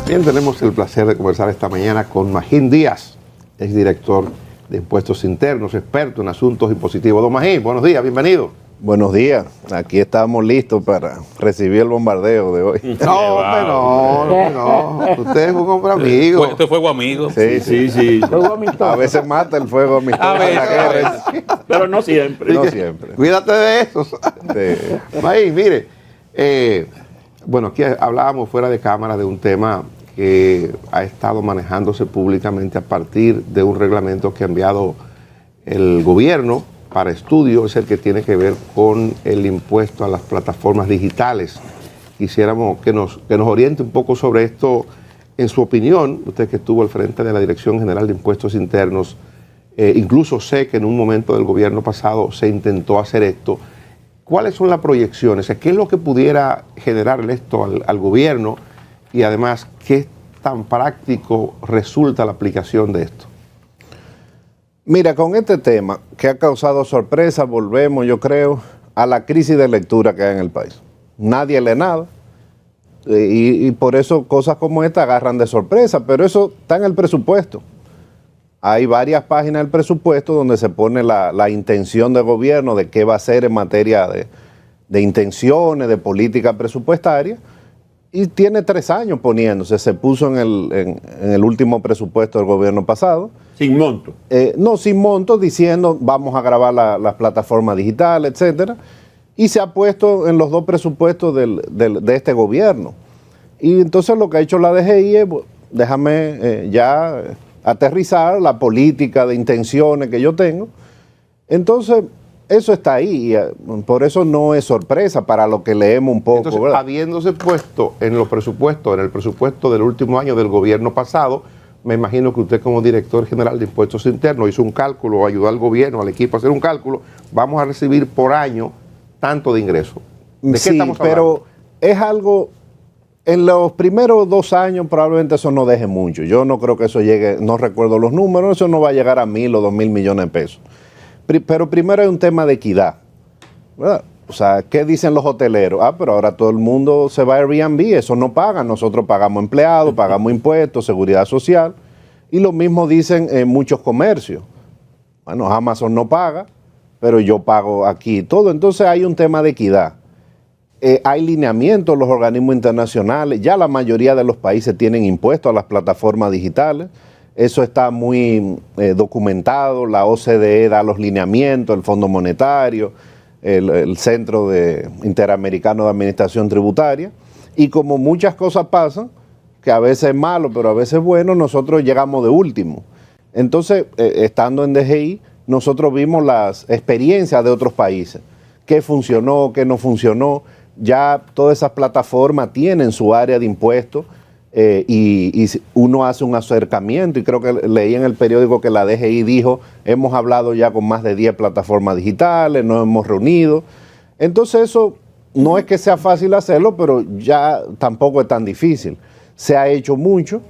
Bien, tenemos el placer de conversar esta mañana con Magín Díaz, exdirector de Impuestos Internos, experto en asuntos impositivos. Don Magín, buenos días, bienvenido. Buenos días, aquí estamos listos para recibir el bombardeo de hoy. No. Usted es un hombre amigo. Esto es fuego amigo. Sí. A veces mata el fuego amistoso. A veces. Pero no siempre. No siempre. Cuídate de eso. Sí. Magín, mire, bueno, aquí hablábamos fuera de cámara de un tema que ha estado manejándose públicamente a partir de un reglamento que ha enviado el gobierno para estudio, es el que tiene que ver con el impuesto a las plataformas digitales. Quisiéramos que nos oriente un poco sobre esto, en su opinión, usted que estuvo al frente de la Dirección General de Impuestos Internos, incluso sé que en un momento del gobierno pasado se intentó hacer esto. ¿Cuáles son las proyecciones? ¿Qué es lo que pudiera generarle esto al gobierno? Y además, ¿qué tan práctico resulta la aplicación de esto? Mira, con este tema que ha causado sorpresa, volvemos, yo creo, a la crisis de lectura que hay en el país. Nadie lee nada y por eso cosas como esta agarran de sorpresa, pero eso está en el presupuesto. Hay varias páginas del presupuesto donde se pone la intención del gobierno de qué va a hacer en materia de intenciones, de política presupuestaria, y tiene 3 años poniéndose. Se puso en el último presupuesto del gobierno pasado. Sin monto. No, sin monto, diciendo vamos a grabar las plataformas digitales, etcétera, y se ha puesto en los 2 presupuestos de este gobierno. Y entonces lo que ha hecho la DGI es, déjame ya aterrizar la política de intenciones que yo tengo. Entonces, eso está ahí, por eso no es sorpresa para lo que leemos un poco. Entonces, ¿verdad? habiéndose puesto en el presupuesto del último año del gobierno pasado, me imagino que usted como director general de Impuestos Internos hizo un cálculo, ayudó al gobierno, al equipo a hacer un cálculo, vamos a recibir por año tanto de ingresos. ¿De qué estamos hablando? Pero es algo, en los primeros 2 años probablemente eso no deje mucho. Yo no creo que eso llegue, no recuerdo los números, eso no va a llegar a 1.000 o 2.000 millones de pesos. Pero primero hay un tema de equidad, ¿verdad? O sea, ¿qué dicen los hoteleros? Pero ahora todo el mundo se va a Airbnb, eso no pagan, nosotros pagamos empleados, pagamos impuestos, seguridad social, y lo mismo dicen en muchos comercios. Bueno, Amazon no paga, pero yo pago aquí todo. Entonces hay un tema de equidad. Hay lineamientos en los organismos internacionales, ya la mayoría de los países tienen impuestos a las plataformas digitales. Eso está muy documentado, la OCDE da los lineamientos, el Fondo Monetario, el Centro Interamericano de Administración Tributaria, y como muchas cosas pasan, que a veces es malo, pero a veces es bueno, nosotros llegamos de último. Entonces, estando en DGI, nosotros vimos las experiencias de otros países, qué funcionó, qué no funcionó. Ya todas esas plataformas tienen su área de impuestos, y uno hace un acercamiento, y creo que leí en el periódico que la DGI dijo, hemos hablado ya con más de 10 plataformas digitales, nos hemos reunido. Entonces eso no es que sea fácil hacerlo, pero ya tampoco es tan difícil. Se ha hecho mucho.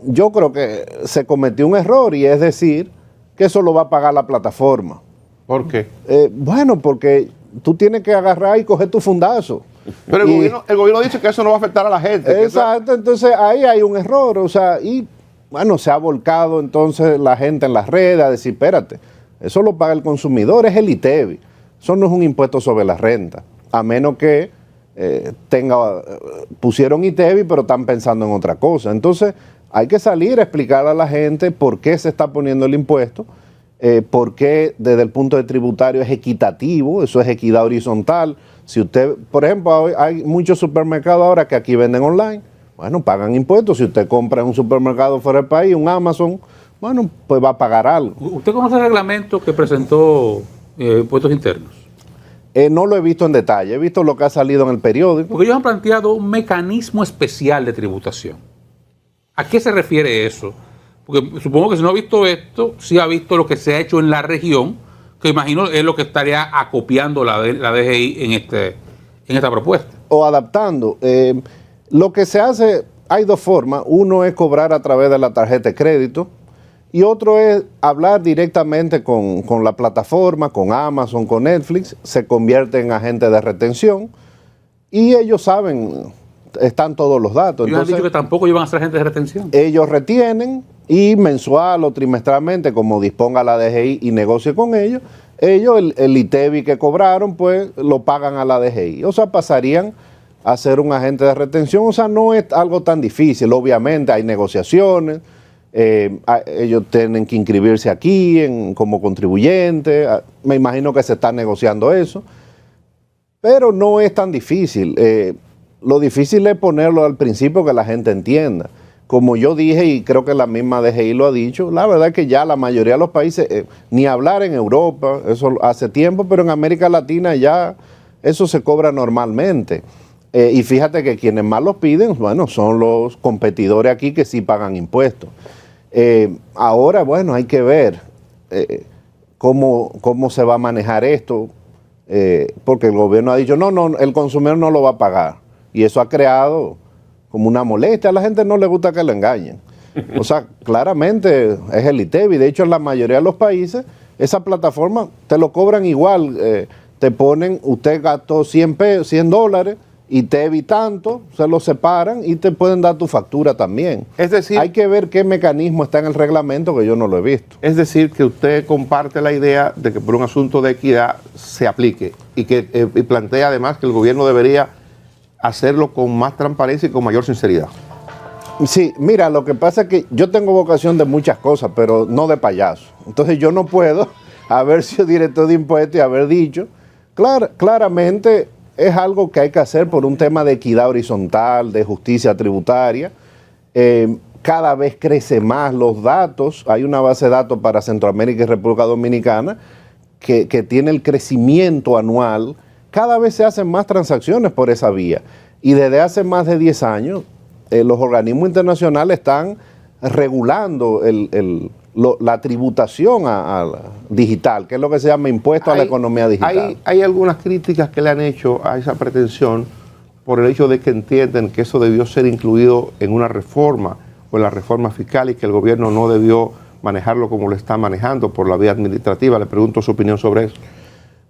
Yo creo que se cometió un error, y es decir, que eso lo va a pagar la plataforma. ¿Por qué? Bueno, porque tú tienes que agarrar y coger tu fundazo. Pero el gobierno dice que eso no va a afectar a la gente. Exacto, entonces ahí hay un error, o sea, y bueno, se ha volcado entonces la gente en las redes a decir, espérate, eso lo paga el consumidor, es el ITEVI, eso no es un impuesto sobre la renta, a menos que pusieron ITEVI pero están pensando en otra cosa. Entonces hay que salir a explicar a la gente por qué se está poniendo el impuesto, por qué desde el punto de tributario es equitativo, eso es equidad horizontal. Si usted, por ejemplo, hay muchos supermercados ahora que aquí venden online, bueno, pagan impuestos. Si usted compra en un supermercado fuera del país, un Amazon, bueno, pues va a pagar algo. ¿Usted conoce el reglamento que presentó Impuestos Internos? No lo he visto en detalle, he visto lo que ha salido en el periódico. Porque ellos han planteado un mecanismo especial de tributación. ¿A qué se refiere eso? Porque supongo que si no ha visto esto, sí ha visto lo que se ha hecho en la región, que imagino es lo que estaría acopiando la DGI en esta propuesta. O adaptando. Lo que se hace, hay 2 formas. Uno es cobrar a través de la tarjeta de crédito, y otro es hablar directamente con la plataforma, con Amazon, con Netflix. Se convierte en agente de retención, y ellos saben están todos los datos. Ellos han Entonces, dicho que tampoco llevan a ser agentes de retención. ellos retienen y mensual o trimestralmente, como disponga la DGI y negocie con ellos, el ITEVI que cobraron, pues lo pagan a la DGI. O sea, pasarían a ser un agente de retención. O sea, no es algo tan difícil. Obviamente hay negociaciones, ellos tienen que inscribirse aquí como contribuyente. Me imagino que se está negociando eso. Pero no es tan difícil. Lo difícil es ponerlo al principio que la gente entienda. Como yo dije, y creo que la misma DGI lo ha dicho, la verdad es que ya la mayoría de los países, ni hablar en Europa, eso hace tiempo, pero en América Latina ya eso se cobra normalmente. Y fíjate que quienes más los piden, bueno, son los competidores aquí que sí pagan impuestos. Ahora, bueno, hay que ver cómo se va a manejar esto, porque el gobierno ha dicho, no, el consumidor no lo va a pagar. Y eso ha creado como una molestia. A la gente no le gusta que le engañen. O sea, claramente es el ITEVI. De hecho, en la mayoría de los países, esa plataforma te lo cobran igual. Te ponen, usted gastó $100, ITEVI tanto, se lo separan y te pueden dar tu factura también. Es decir, hay que ver qué mecanismo está en el reglamento, que yo no lo he visto. Es decir, que usted comparte la idea de que por un asunto de equidad se aplique y plantea además que el gobierno debería hacerlo con más transparencia y con mayor sinceridad. Sí, mira, lo que pasa es que yo tengo vocación de muchas cosas, pero no de payaso. Entonces yo no puedo haber sido director de impuestos y haber dicho, claramente es algo que hay que hacer por un tema de equidad horizontal, de justicia tributaria. Cada vez crece más los datos. Hay una base de datos para Centroamérica y República Dominicana que tiene el crecimiento anual. Cada vez se hacen más transacciones por esa vía. Y desde hace más de 10 años, los organismos internacionales están regulando la tributación digital, que es lo que se llama impuesto a la economía digital. Hay algunas críticas que le han hecho a esa pretensión por el hecho de que entienden que eso debió ser incluido en una reforma o en la reforma fiscal y que el gobierno no debió manejarlo como lo está manejando por la vía administrativa. Le pregunto su opinión sobre eso.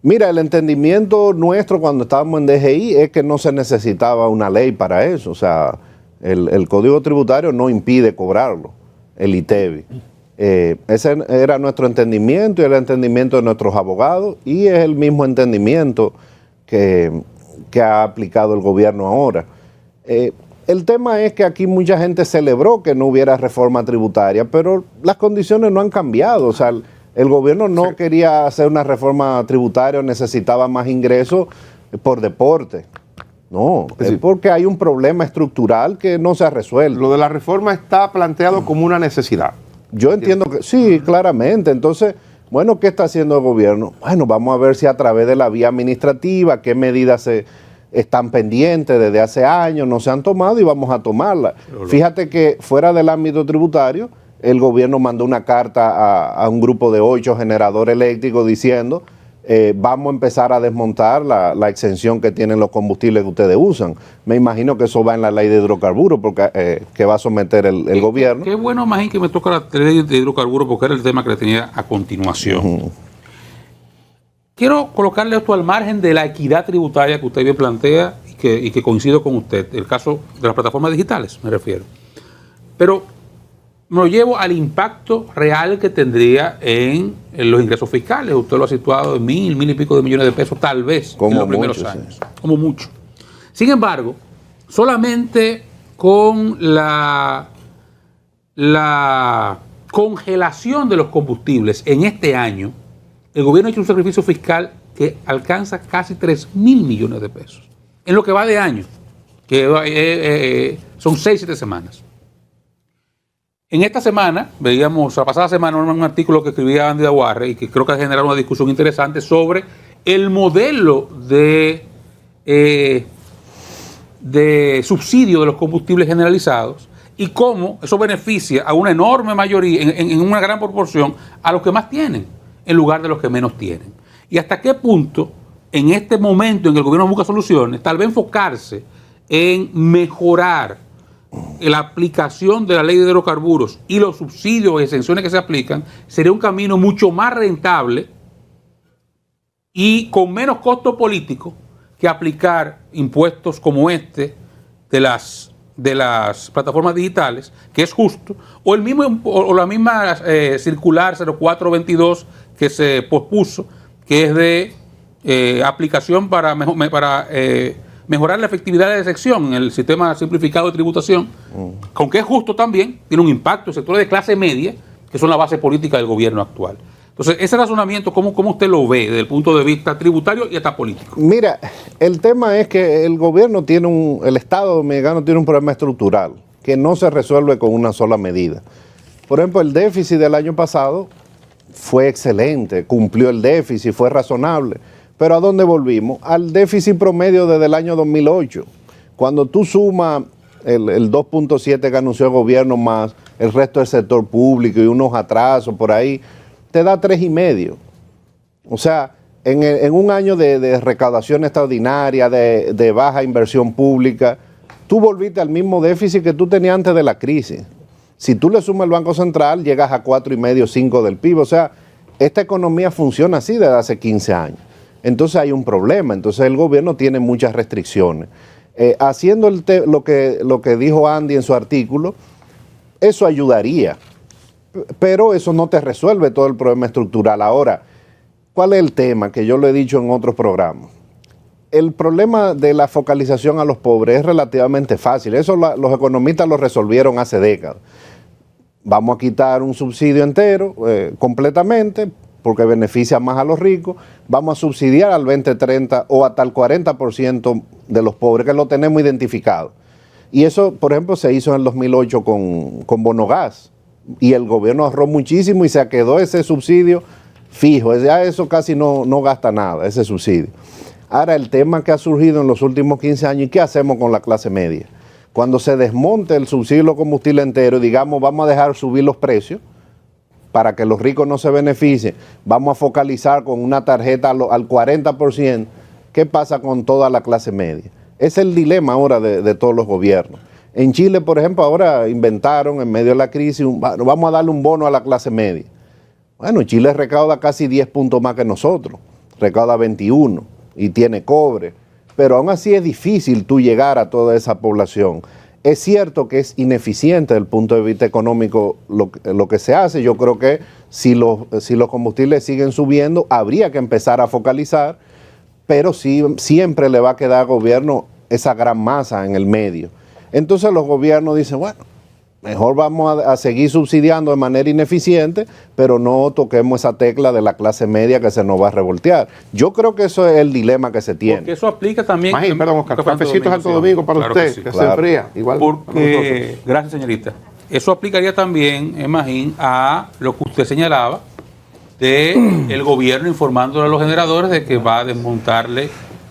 Mira, el entendimiento nuestro cuando estábamos en DGI es que no se necesitaba una ley para eso. O sea, el Código Tributario no impide cobrarlo, el ITEVI. Ese era nuestro entendimiento y el entendimiento de nuestros abogados y es el mismo entendimiento que ha aplicado el gobierno ahora. El tema es que aquí mucha gente celebró que no hubiera reforma tributaria, pero las condiciones no han cambiado. O sea, el gobierno no quería hacer una reforma tributaria, necesitaba más ingresos por deporte. No, es porque hay un problema estructural que no se ha resuelto. Lo de la reforma está planteado como una necesidad. Yo entiendo que sí, claramente. Entonces, bueno, ¿qué está haciendo el gobierno? Bueno, vamos a ver si a través de la vía administrativa, qué medidas están pendientes desde hace años, no se han tomado y vamos a tomarlas. Fíjate que fuera del ámbito tributario, el gobierno mandó una carta a un grupo de 8 generadores eléctricos diciendo vamos a empezar a desmontar la exención que tienen los combustibles que ustedes usan. Me imagino que eso va en la ley de hidrocarburos porque que va a someter el gobierno. Qué bueno, Magín, que me toca la ley de hidrocarburos porque era el tema que le tenía a continuación. Quiero colocarle esto al margen de la equidad tributaria que usted bien plantea y que coincido con usted, el caso de las plataformas digitales, me refiero. Pero me lo llevo al impacto real que tendría en los ingresos fiscales. Usted lo ha situado en mil y pico de millones de pesos, tal vez, en los primeros años. Sí. Como mucho. Sin embargo, solamente con la congelación de los combustibles en este año, el gobierno ha hecho un sacrificio fiscal que alcanza casi 3.000 millones de pesos. En lo que va de año, que son 6-7 semanas. En esta semana, veíamos, la pasada semana, un artículo que escribía Andy Aguarre y que creo que ha generado una discusión interesante sobre el modelo de subsidio de los combustibles generalizados y cómo eso beneficia a una enorme mayoría, en una gran proporción, a los que más tienen, en lugar de los que menos tienen. Y hasta qué punto, en este momento en que el gobierno busca soluciones, tal vez enfocarse en mejorar la aplicación de la ley de hidrocarburos y los subsidios y exenciones que se aplican, sería un camino mucho más rentable y con menos costo político que aplicar impuestos como este de las plataformas digitales, que es justo, o el mismo o la misma circular 0422 que se pospuso, que es de aplicación para mejorar la efectividad de sección en el sistema simplificado de tributación, aunque es justo también, tiene un impacto en sectores de clase media, que son la base política del gobierno actual. Entonces, ese razonamiento, ¿cómo usted lo ve desde el punto de vista tributario y hasta político? Mira, el tema es que el gobierno el Estado dominicano tiene un problema estructural que no se resuelve con una sola medida. Por ejemplo, el déficit del año pasado fue excelente, cumplió el déficit, fue razonable. Pero ¿a dónde volvimos? Al déficit promedio desde el año 2008. Cuando tú sumas el 2.7 que anunció el gobierno más el resto del sector público y unos atrasos por ahí, te da 3,5. O sea, en un año de recaudación extraordinaria, de baja inversión pública, tú volviste al mismo déficit que tú tenías antes de la crisis. Si tú le sumas el Banco Central, llegas a 4,5, 5 del PIB. O sea, esta economía funciona así desde hace 15 años. Entonces hay un problema. Entonces el gobierno tiene muchas restricciones. Haciendo lo que dijo Andy en su artículo, eso ayudaría. Pero eso no te resuelve todo el problema estructural. Ahora, ¿cuál es el tema? Que yo lo he dicho en otros programas. El problema de la focalización a los pobres es relativamente fácil. Eso los economistas lo resolvieron hace décadas. Vamos a quitar un subsidio entero, completamente, porque beneficia más a los ricos. Vamos a subsidiar al 20, 30 o hasta el 40% de los pobres, que lo tenemos identificado. Y eso, por ejemplo, se hizo en el 2008 con Bonogás. Y el gobierno ahorró muchísimo y se quedó ese subsidio fijo. Ya eso casi no gasta nada, ese subsidio. Ahora, el tema que ha surgido en los últimos 15 años, ¿y qué hacemos con la clase media? Cuando se desmonte el subsidio de combustible entero, digamos, vamos a dejar subir los precios para que los ricos no se beneficien, vamos a focalizar con una tarjeta al 40%, ¿qué pasa con toda la clase media? Es el dilema ahora de todos los gobiernos. En Chile, por ejemplo, ahora inventaron en medio de la crisis, vamos a darle un bono a la clase media. Bueno, Chile recauda casi 10 puntos más que nosotros, recauda 21 y tiene cobre, pero aún así es difícil tú llegar a toda esa población. Es cierto que es ineficiente desde el punto de vista económico lo que se hace. Yo creo que si los combustibles siguen subiendo, habría que empezar a focalizar, pero sí, siempre le va a quedar al gobierno esa gran masa en el medio. Entonces los gobiernos dicen, bueno, mejor vamos a seguir subsidiando de manera ineficiente, pero no toquemos esa tecla de la clase media que se nos va a revoltear. Yo creo que eso es el dilema que se tiene. Porque eso aplica también... Perdón, Oscar, cafecito Santo Domingo para claro usted, que se enfría. Igual porque, gracias, señorita. Eso aplicaría también, imagín, a lo que usted señalaba de el gobierno informándole a los generadores de que va a desmontarle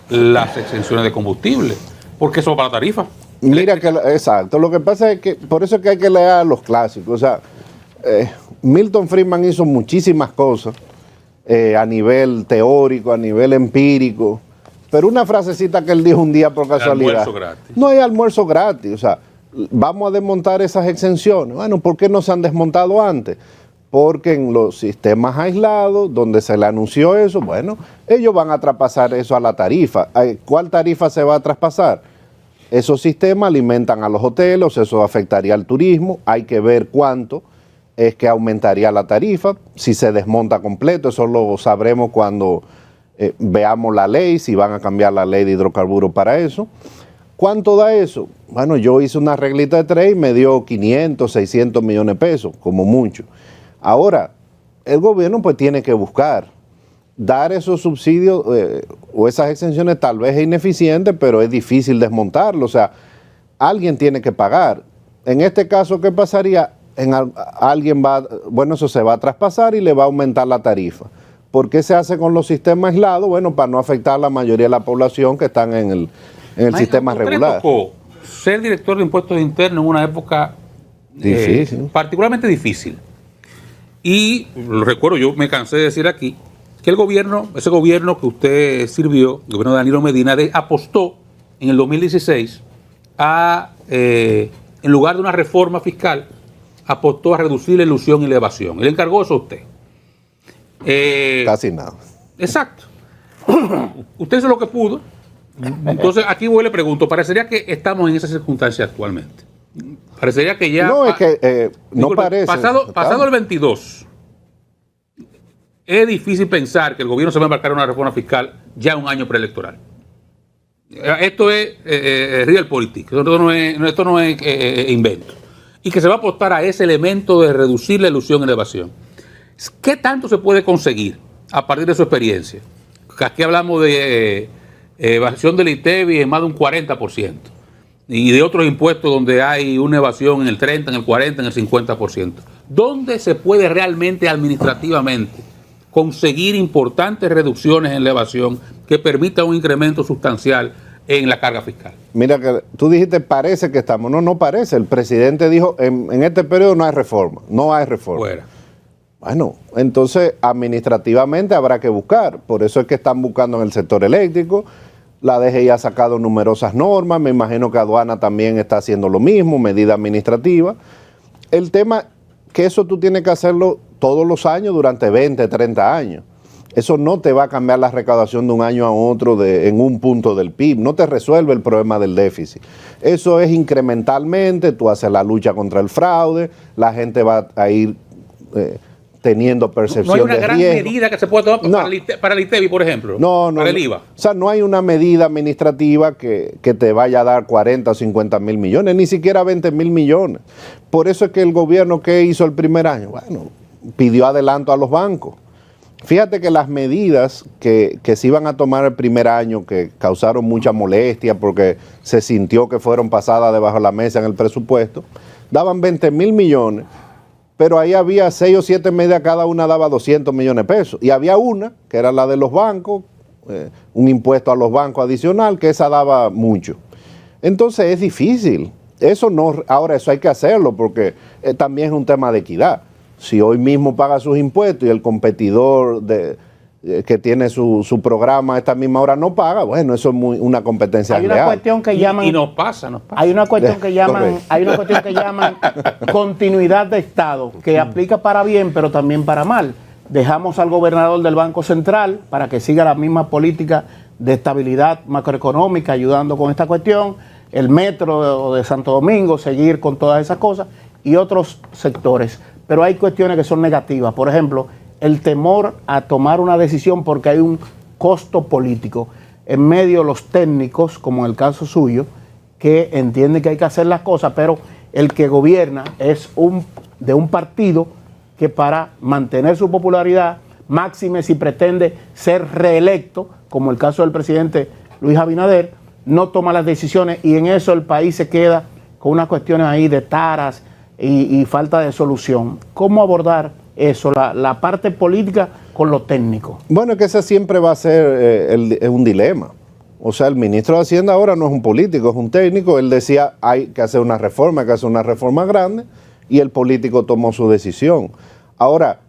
las exenciones de combustible, porque eso va para la tarifa. Mira que, exacto, lo que pasa es que por eso es que hay que leer a los clásicos. O sea, Milton Friedman hizo muchísimas cosas a nivel teórico, a nivel empírico, pero una frasecita que él dijo un día por casualidad. Almuerzo gratis. No hay almuerzo gratis, o sea, vamos a desmontar esas exenciones. Bueno, ¿por qué no se han desmontado antes? Porque en los sistemas aislados, donde se le anunció eso, bueno, ellos van a traspasar eso a la tarifa. ¿Cuál tarifa se va a traspasar? Esos sistemas alimentan a los hoteles, eso afectaría al turismo, hay que ver cuánto es que aumentaría la tarifa, si se desmonta completo, eso lo sabremos cuando veamos la ley, si van a cambiar la ley de hidrocarburos para eso. ¿Cuánto da eso? Bueno, yo hice una reglita de 3 y me dio 500, 600 millones de pesos, como mucho. Ahora, el gobierno pues tiene que buscar dar esos subsidios o esas exenciones tal vez es ineficiente, pero es difícil desmontarlo. O sea, alguien tiene que pagar. En este caso, ¿qué pasaría? Eso se va a traspasar y le va a aumentar la tarifa. ¿Por qué se hace con los sistemas aislados? Bueno, para no afectar a la mayoría de la población que están en el sistema regular. Tocó ser director de impuestos internos en una época particularmente difícil. Y lo recuerdo, yo me cansé de decir aquí, que ese gobierno que usted sirvió, el gobierno de Danilo Medina, apostó en el 2016 en lugar de una reforma fiscal, apostó a reducir la ilusión y la evasión. Y le encargó eso a usted. Casi nada. Exacto. Usted hizo lo que pudo, Entonces, aquí voy y le pregunto, parecería que estamos en esa circunstancia actualmente. Parecería que ya... No, es que no disculpe, parece. Pasado el 22, es difícil pensar que el gobierno se va a embarcar en una reforma fiscal ya un año preelectoral. Esto es realpolitik, esto no es invento. Y que se va a apostar a ese elemento de reducir la ilusión y la evasión. ¿Qué tanto se puede conseguir a partir de su experiencia? Aquí hablamos de evasión del ITEVI en más de un 40%. Y de otros impuestos donde hay una evasión en el 30, en el 40, en el 50%. ¿Dónde se puede realmente administrativamente conseguir importantes reducciones en la evasión que permita un incremento sustancial en la carga fiscal? Mira, que tú dijiste parece que estamos. No parece. El presidente dijo, en este periodo no hay reforma. No hay reforma. Fuera. Bueno, entonces administrativamente habrá que buscar. Por eso es que están buscando en el sector eléctrico. La DGI ha sacado numerosas normas. Me imagino que aduana también está haciendo lo mismo, medida administrativa. El tema que eso tú tienes que hacerlo todos los años durante 20, 30 años. Eso no te va a cambiar la recaudación de un año a otro en un punto del PIB. No te resuelve el problema del déficit. Eso es incrementalmente. Tú haces la lucha contra el fraude. La gente va a ir... teniendo percepción de riesgo. No hay una gran medida que se pueda tomar para el ITEVI, por ejemplo. Para el IVA. O sea, no hay una medida administrativa que te vaya a dar 40 o 50 mil millones, ni siquiera 20 mil millones. Por eso es que el gobierno, ¿qué hizo el primer año? Bueno, pidió adelanto a los bancos. Fíjate que las medidas que se iban a tomar el primer año, que causaron mucha molestia porque se sintió que fueron pasadas debajo de la mesa en el presupuesto, daban 20 mil millones. Pero ahí había 6 o 7 medidas, cada una daba 200 millones de pesos. Y había una, que era la de los bancos, un impuesto a los bancos adicional, que esa daba mucho. Entonces es difícil. Ahora eso hay que hacerlo porque también es un tema de equidad. Si hoy mismo paga sus impuestos y el competidor que tiene su programa a esta misma hora no paga, bueno, eso es una competencia hay una real. Cuestión que llaman, y nos pasa. Hay una cuestión que llaman continuidad de Estado, que aplica para bien, pero también para mal. Dejamos al gobernador del Banco Central para que siga la misma política de estabilidad macroeconómica, ayudando con esta cuestión, el metro de Santo Domingo, seguir con todas esas cosas, y otros sectores. Pero hay cuestiones que son negativas. Por ejemplo, el temor a tomar una decisión porque hay un costo político. En medio los técnicos, como en el caso suyo, que entienden que hay que hacer las cosas, pero el que gobierna es de un partido que para mantener su popularidad, máxime si pretende ser reelecto, como el caso del presidente Luis Abinader, no toma las decisiones y en eso el país se queda con unas cuestiones ahí de taras y falta de solución. ¿Cómo abordar eso, la parte política con lo técnico? Bueno, es que ese siempre va a ser un dilema. O sea, el ministro de Hacienda ahora no es un político, es un técnico. Él decía, hay que hacer una reforma, grande, y el político tomó su decisión. Ahora,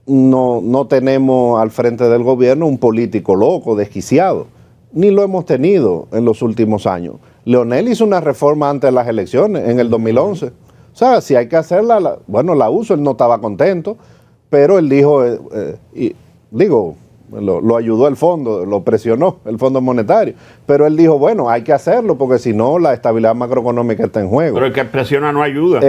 no tenemos al frente del gobierno un político loco, desquiciado. Ni lo hemos tenido en los últimos años. Leonel hizo una reforma antes de las elecciones, en el 2011. O sea, si hay que hacerla, la uso. Él no estaba contento, pero él dijo, lo ayudó el fondo, lo presionó el Fondo Monetario. Pero él dijo, bueno, hay que hacerlo porque si no, la estabilidad macroeconómica está en juego. Pero el que presiona no ayuda.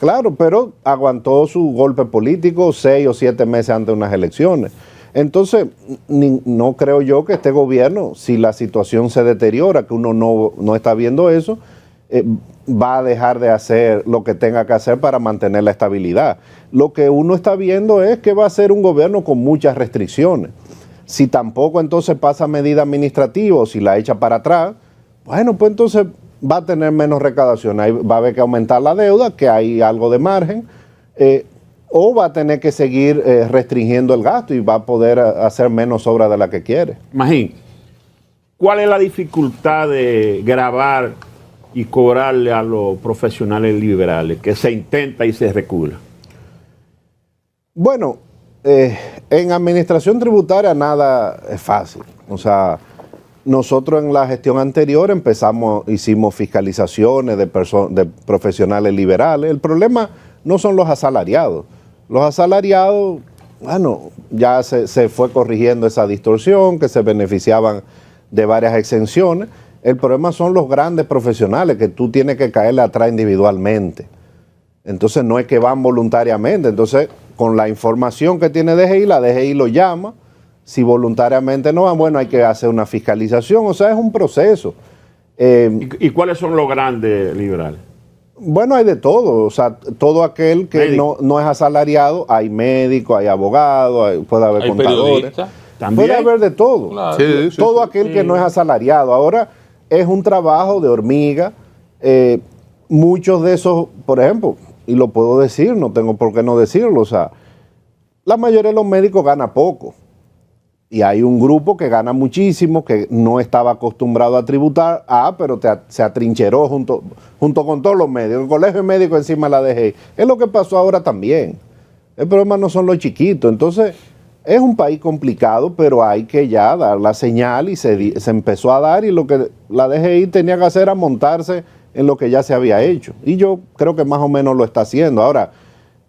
Claro, pero aguantó su golpe político 6 o 7 meses antes de unas elecciones. Entonces, no creo yo que este gobierno, si la situación se deteriora, que uno no está viendo eso, va a dejar de hacer lo que tenga que hacer para mantener la estabilidad. Lo que uno está viendo es que va a ser un gobierno con muchas restricciones. Si tampoco entonces pasa medida administrativa o si la echa para atrás, bueno, pues entonces va a tener menos recaudación. Ahí va a haber que aumentar la deuda, que hay algo de margen, o va a tener que seguir restringiendo el gasto y va a poder hacer menos obra de la que quiere. Magín, ¿cuál es la dificultad de grabar y cobrarle a los profesionales liberales, que se intenta y se recula? Bueno, en administración tributaria nada es fácil. O sea, nosotros en la gestión anterior hicimos fiscalizaciones de profesionales liberales. El problema no son los asalariados. Los asalariados, bueno, ya se fue corrigiendo esa distorsión, que se beneficiaban de varias exenciones. El problema son los grandes profesionales que tú tienes que caerle atrás individualmente. Entonces no es que van voluntariamente. Entonces, con la información que tiene DGI, la DGI lo llama. Si voluntariamente no van, bueno, hay que hacer una fiscalización. O sea, es un proceso. ¿Y cuáles son los grandes liberales? Bueno, hay de todo. O sea, todo aquel que no es asalariado, hay médicos, hay abogados, puede haber Hay contadores. periodistas. ¿También? Puede haber de todo. Claro. Sí, sí, Todo sí. aquel que no es asalariado. Ahora es un trabajo de hormiga. Muchos de esos, por ejemplo, y lo puedo decir, no tengo por qué no decirlo, o sea, la mayoría de los médicos gana poco. Y hay un grupo que gana muchísimo, que no estaba acostumbrado a tributar, pero se atrincheró junto con todos los médicos. El colegio médico encima la dejé. Es lo que pasó ahora también. El problema no son los chiquitos. Entonces, es un país complicado, pero hay que ya dar la señal y se empezó a dar, y lo que la DGI tenía que hacer era montarse en lo que ya se había hecho. Y yo creo que más o menos lo está haciendo. Ahora,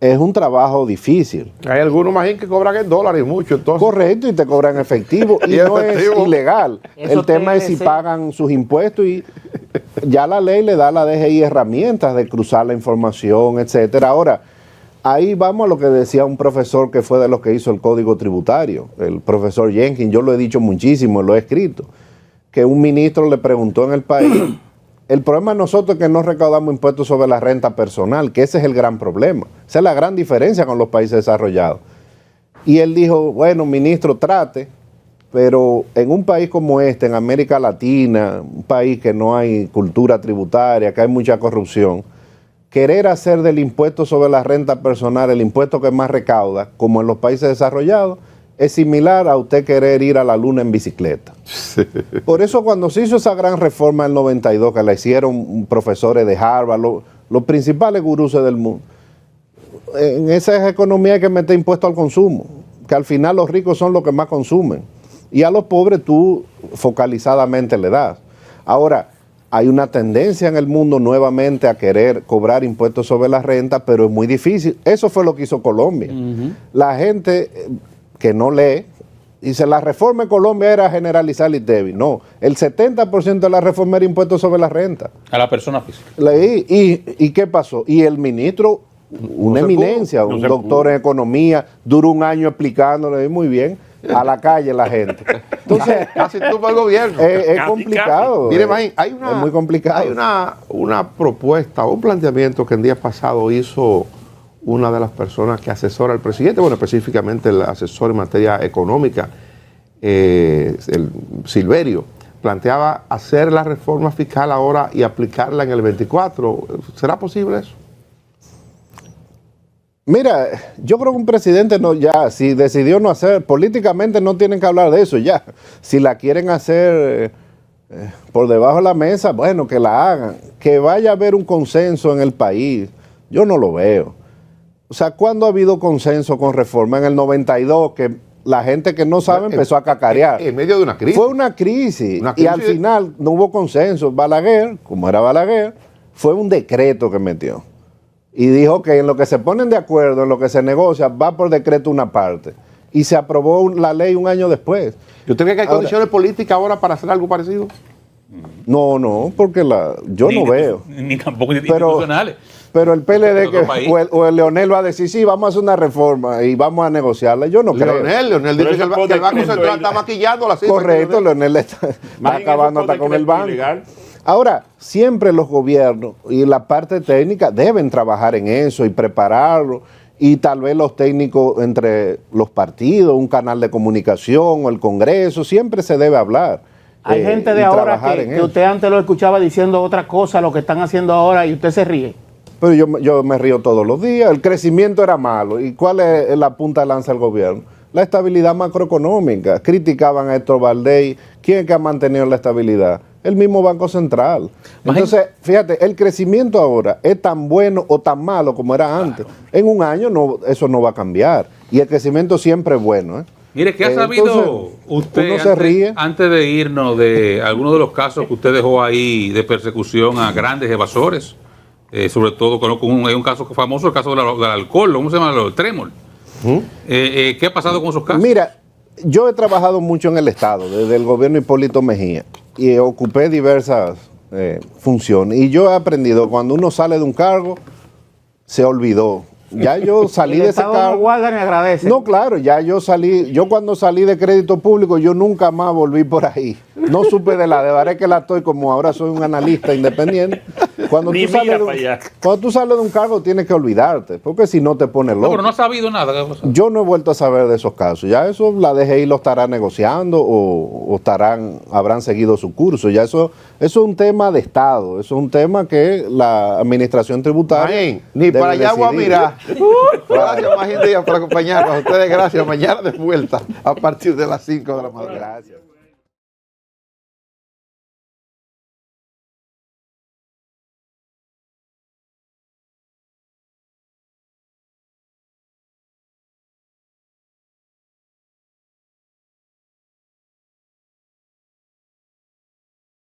es un trabajo difícil. Hay algunos más que cobran en dólares mucho, entonces. Correcto, y te cobran efectivo. Y Y no efectivo. es ilegal. Eso El tema es si TLC. pagan sus impuestos, y ya la ley le da a la DGI herramientas de cruzar la información, etcétera. Ahora, ahí vamos a lo que decía un profesor que fue de los que hizo el Código Tributario, el profesor Jenkins. Yo lo he dicho muchísimo, lo he escrito, que un ministro le preguntó en el país, el problema de nosotros es que no recaudamos impuestos sobre la renta personal, que ese es el gran problema. Esa es la gran diferencia con los países desarrollados. Y él dijo, bueno, ministro, trate, pero en un país como este, en América Latina, un país que no hay cultura tributaria, que hay mucha corrupción, querer hacer del impuesto sobre la renta personal el impuesto que más recauda, como en los países desarrollados, es similar a usted querer ir a la luna en bicicleta. Por eso cuando se hizo esa gran reforma en el 92, que la hicieron profesores de Harvard, los principales gurús del mundo, en esa economía hay que meter impuesto al consumo, que al final los ricos son los que más consumen, y a los pobres tú focalizadamente le das. Ahora, hay una tendencia en el mundo nuevamente a querer cobrar impuestos sobre la renta, pero es muy difícil. Eso fue lo que hizo Colombia. La gente que no lee dice, la reforma en Colombia era generalizar el ITEVI. No, el 70% de la reforma era impuestos sobre la renta. A la persona física. Leí, ¿y qué pasó? Y el ministro, una eminencia, un doctor en economía, duró un año explicándole muy bien, a la calle la gente. Entonces, Casi tú para el gobierno. es Casi, complicado. Mire, Magín, hay una, es muy complicado. Hay una propuesta, un planteamiento que el día pasado hizo una de las personas que asesora al presidente, bueno, específicamente el asesor en materia económica, el Silverio, planteaba hacer la reforma fiscal ahora y aplicarla en el 24. ¿Será posible eso? Mira, yo creo que un presidente ya, si decidió no hacer, políticamente no tienen que hablar de eso ya. Si la quieren hacer por debajo de la mesa, bueno, que la hagan. Que vaya a haber un consenso en el país, yo no lo veo. O sea, ¿cuándo ha habido consenso con reforma? En el 92, que la gente que no sabe empezó a cacarear. En medio de una crisis. Fue una crisis. Una Y al crisis. final no hubo consenso. Balaguer, como era Balaguer, fue un decreto que metió. Y dijo que en lo que se ponen de acuerdo, en lo que se negocia, va por decreto una parte. Y se aprobó la ley un año después. ¿Y usted cree que hay Ahora, condiciones políticas ahora para hacer algo parecido? No, porque yo no veo. Ni tampoco Pero- institucionales. Pero el PLD Otro país. o el Leonel va a decir, sí, vamos a hacer una reforma y vamos a negociarla. Yo no creo. Leonel Pero dice que eso que el Banco decreto Central es- está maquillando la cifra. Correcto, Leonel está Magín, acabando eso hasta fue con el decreto banco. ilegal. Ahora, siempre los gobiernos y la parte técnica deben trabajar en eso y prepararlo. Y tal vez los técnicos entre los partidos, un canal de comunicación o el Congreso, siempre se debe hablar. Hay gente de y ahora trabajar en que eso. usted antes lo escuchaba diciendo otra cosa, lo que están haciendo ahora, y usted se ríe. Pero yo me río todos los días. El crecimiento era malo. ¿Y cuál es la punta de lanza del gobierno? La estabilidad macroeconómica. Criticaban a Héctor Valdés. ¿Quién es que ha mantenido la estabilidad? El mismo Banco Central. Entonces, fíjate, el crecimiento ahora es tan bueno o tan malo como era antes. En un año eso no va a cambiar. Y el crecimiento siempre es bueno. Mire, ¿qué ha sabido Entonces, usted uno se ríe. antes de irnos de algunos de los casos que usted dejó ahí de persecución a grandes evasores? Sobre todo hay un caso famoso, el caso del alcohol, ¿cómo se llama? El trémol. ¿Qué ha pasado con esos casos? Mira, yo he trabajado mucho en el Estado, desde el gobierno Hipólito Mejía, y ocupé diversas funciones. Y yo he aprendido, cuando uno sale de un cargo, se olvidó. Ya yo salí de ese cargo. No guarda ni agradece. No, claro, ya yo salí. Yo cuando salí de crédito público, yo nunca más volví por ahí. No supe de la deuda. Ahora que la estoy, como ahora soy un analista independiente. Cuando tú sales de un cargo, tienes que olvidarte, porque si no te pones loco. No, pero no has sabido nada. Yo no he vuelto a saber de esos casos. Ya eso la DGI lo estará negociando o habrán seguido su curso. Ya eso es un tema de Estado. Eso es un tema que la administración tributaria. Ni para allá voy a decidir. mirar. Gracias, Magín Díaz, por acompañarnos. A ustedes, gracias. Mañana de vuelta a partir de las 5 de la mañana. Gracias.